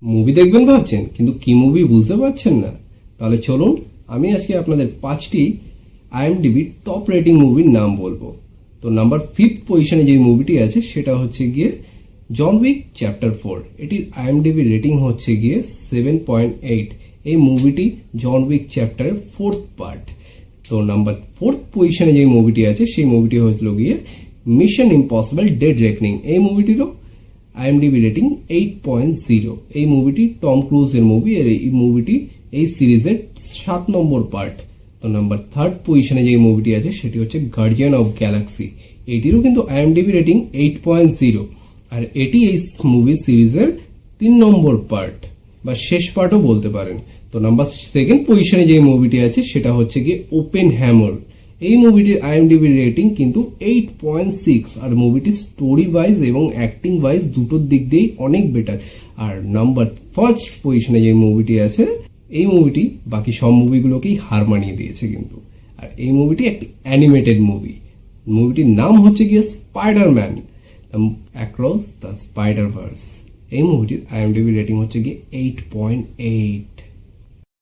Movie দেখবেন ভাবছেন কিন্তু কি মুভি বুঝতে পারছেন না? তাহলে চলুন আমি আজকে আপনাদের 5টি আইএমডিবি টপ রেটিং মুভির নাম বলবো। তো নাম্বার 5th পজিশনে যে মুভিটি আছে সেটা হচ্ছে গিয়ে জন উইক চ্যাপ্টার 4। এটির আইএমডিবি রেটিং হচ্ছে গিয়ে 7.8। এই মুভিটি জন উইক চ্যাপ্টারের 4th পার্ট। তো নাম্বার 4th পজিশনে যে মুভিটি আছে সেই মুভিটি হলো গিয়ে মিশন ইম্পসিবল ডেড রেকনিং। এই মুভিটিরও আইএমডিবি রেটিং 8.0। এই মুভিটি টম ক্রুজের মুভি। এর এই মুভিটি এই সিরিজের 7 নম্বর পার্ট। তো নাম্বার 3rd পজিশনে যে মুভিটি আছে সেটি হচ্ছে গার্ডিয়ান অফ গ্যালাক্সি। এটিরও কিন্তু আইএমডিবি রেটিং 8.0 আর এটি এই মুভি সিরিজের 3 নম্বর পার্ট বা শেষ পার্টও বলতে পারেন। তো নাম্বার 2nd পজিশনে যে মুভিটি আছে সেটা হচ্ছে গিয়ে ওপেন হ্যামার। এই মুভিটির আইএমডিবি রেটিং কিন্তু 8.6 আর মুভিটি স্টোরি ওয়াইজ এবং অ্যাক্টিং ওয়াইজ দুটোর দিক দিয়েই অনেক বেটার। আর নাম্বার 1st পজিশনে যে মুভিটি আছে এই মুভিটি বাকি সব মুভিগুলোকেই হার মানিয়ে দিয়েছে কিন্তু। আর এই মুভিটি একটি অ্যানিমেটেড মুভি। মুভিটির নাম হচ্ছে গিয়ে Spiderman across the spider verse. এই মুভিটির আইএমডিবি রেটিং হচ্ছে গিয়ে 8.8।